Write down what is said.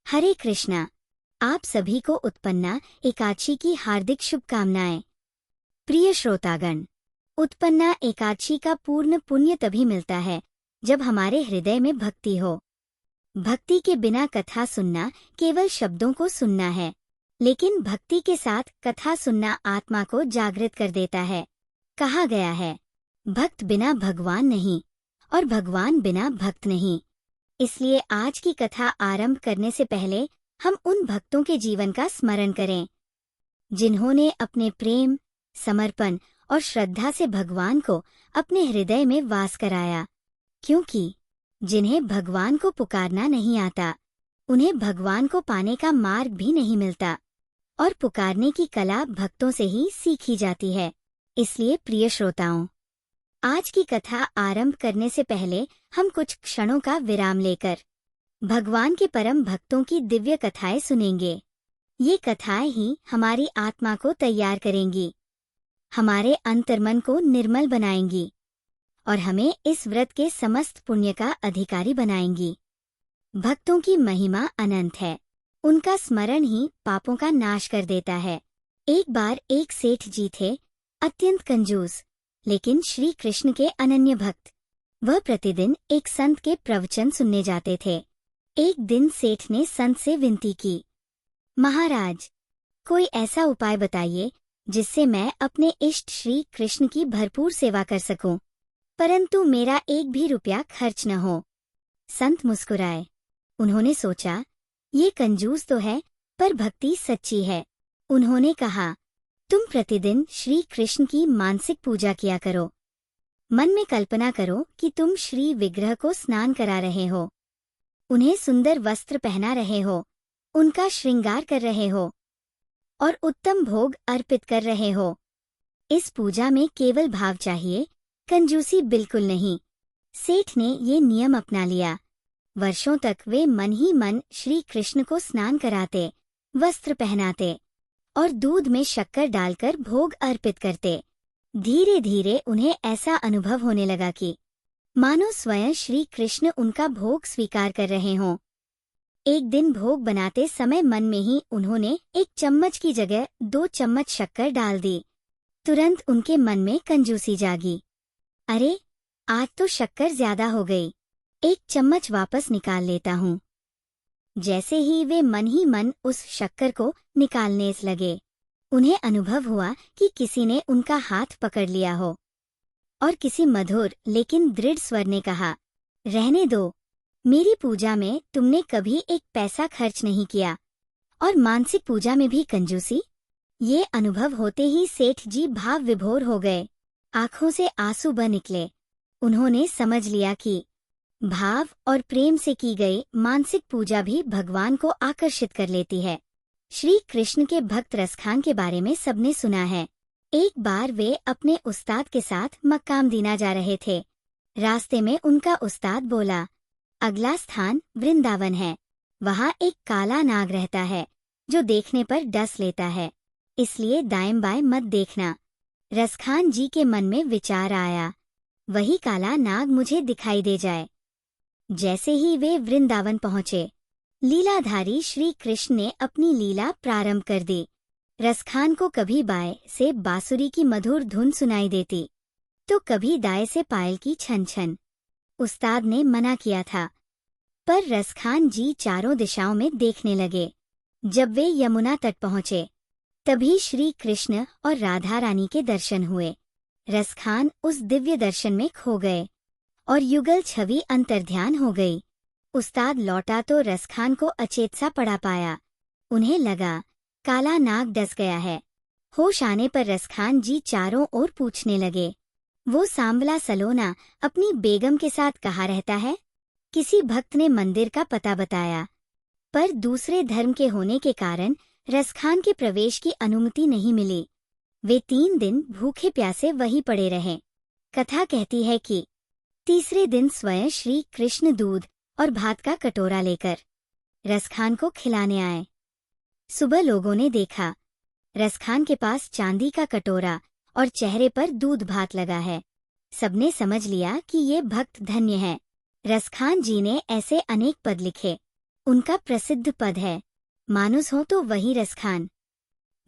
हरे कृष्णा। आप सभी को उत्पन्ना एकादशी की हार्दिक शुभकामनाएं। प्रिय श्रोतागण, उत्पन्ना एकादशी का पूर्ण पुण्य तभी मिलता है जब हमारे हृदय में भक्ति हो। भक्ति के बिना कथा सुनना केवल शब्दों को सुनना है, लेकिन भक्ति के साथ कथा सुनना आत्मा को जागृत कर देता है। कहा गया है, भक्त बिना भगवान नहीं और भगवान बिना भक्त नहीं। इसलिए आज की कथा आरंभ करने से पहले हम उन भक्तों के जीवन का स्मरण करें जिन्होंने अपने प्रेम, समर्पण और श्रद्धा से भगवान को अपने हृदय में वास कराया। क्योंकि जिन्हें भगवान को पुकारना नहीं आता, उन्हें भगवान को पाने का मार्ग भी नहीं मिलता, और पुकारने की कला भक्तों से ही सीखी जाती है। इसलिए प्रिय श्रोताओं, आज की कथा आरंभ करने से पहले हम कुछ क्षणों का विराम लेकर भगवान के परम भक्तों की दिव्य कथाएं सुनेंगे। ये कथाएं ही हमारी आत्मा को तैयार करेंगी, हमारे अंतर्मन को निर्मल बनाएंगी और हमें इस व्रत के समस्त पुण्य का अधिकारी बनाएंगी। भक्तों की महिमा अनंत है, उनका स्मरण ही पापों का नाश कर देता है। एक बार एक सेठ जी थे, अत्यंत कंजूस लेकिन श्री कृष्ण के अनन्य भक्त। वह प्रतिदिन एक संत के प्रवचन सुनने जाते थे। एक दिन सेठ ने संत से विनती की, महाराज, कोई ऐसा उपाय बताइए जिससे मैं अपने इष्ट श्री कृष्ण की भरपूर सेवा कर सकूं, परंतु मेरा एक भी रुपया खर्च न हो। संत मुस्कुराए। उन्होंने सोचा, ये कंजूस तो है पर भक्ति सच्ची है। उन्होंने कहा, तुम प्रतिदिन श्री कृष्ण की मानसिक पूजा किया करो। मन में कल्पना करो कि तुम श्री विग्रह को स्नान करा रहे हो, उन्हें सुंदर वस्त्र पहना रहे हो, उनका श्रृंगार कर रहे हो और उत्तम भोग अर्पित कर रहे हो। इस पूजा में केवल भाव चाहिए, कंजूसी बिल्कुल नहीं। सेठ ने ये नियम अपना लिया। वर्षों तक वे मन ही मन श्री कृष्ण को स्नान कराते, वस्त्र पहनाते और दूध में शक्कर डालकर भोग अर्पित करते। धीरे धीरे उन्हें ऐसा अनुभव होने लगा कि मानो स्वयं श्री कृष्ण उनका भोग स्वीकार कर रहे हों। एक दिन भोग बनाते समय मन में ही उन्होंने 1 चम्मच की जगह 2 चम्मच शक्कर डाल दी। तुरंत उनके मन में कंजूसी जागी। अरे, आज तो शक्कर ज्यादा हो गई, 1 चम्मच वापस निकाल लेता हूँ। जैसे ही वे मन ही मन उस शक्कर को निकालने लगे, उन्हें अनुभव हुआ कि किसी ने उनका हाथ पकड़ लिया हो और किसी मधुर लेकिन दृढ़ स्वर ने कहा, रहने दो, मेरी पूजा में तुमने कभी 1 पैसा खर्च नहीं किया और मानसिक पूजा में भी कंजूसी। ये अनुभव होते ही सेठ जी भाव विभोर हो गए, आंखों से आंसू बह निकले। उन्होंने समझ लिया कि भाव और प्रेम से की गई मानसिक पूजा भी भगवान को आकर्षित कर लेती है। श्री कृष्ण के भक्त रसखान के बारे में सबने सुना है। एक बार वे अपने उस्ताद के साथ मक्कामदीना जा रहे थे। रास्ते में उनका उस्ताद बोला, अगला स्थान वृंदावन है, वहाँ एक काला नाग रहता है जो देखने पर डस लेता है, इसलिए दाएं बाएं मत देखना। रसखान जी के मन में विचार आया, वही काला नाग मुझे दिखाई दे जाए। जैसे ही वे वृंदावन पहुंचे, लीलाधारी श्री कृष्ण ने अपनी लीला प्रारंभ कर दी। रसखान को कभी बाएं से बांसुरी की मधुर धुन सुनाई देती, तो कभी दाएं से पायल की छन छन। उस्ताद ने मना किया था, पर रसखान जी चारों दिशाओं में देखने लगे। जब वे यमुना तट पहुंचे, तभी श्री कृष्ण और राधा रानी के दर्शन हुए। रसखान उस दिव्य दर्शन में खो गए और युगल छवि अंतर्ध्यान हो गई। उस्ताद लौटा तो रसखान को अचेत सा पड़ा पाया। उन्हें लगा, काला नाग डस गया है। होश आने पर रसखान जी चारों ओर पूछने लगे, वो सांवला सलोना अपनी बेगम के साथ कहाँ रहता है? किसी भक्त ने मंदिर का पता बताया, पर दूसरे धर्म के होने के कारण रसखान के प्रवेश की अनुमति नहीं मिली। वे 3 दिन भूखे प्यासे वहीं पड़े रहे। कथा कहती है कि तीसरे दिन स्वयं श्री कृष्ण दूध और भात का कटोरा लेकर रसखान को खिलाने आए। सुबह लोगों ने देखा, रसखान के पास चांदी का कटोरा और चेहरे पर दूध भात लगा है। सबने समझ लिया कि ये भक्त धन्य है। रसखान जी ने ऐसे अनेक पद लिखे, उनका प्रसिद्ध पद है, मानुस हो तो वही रस खान।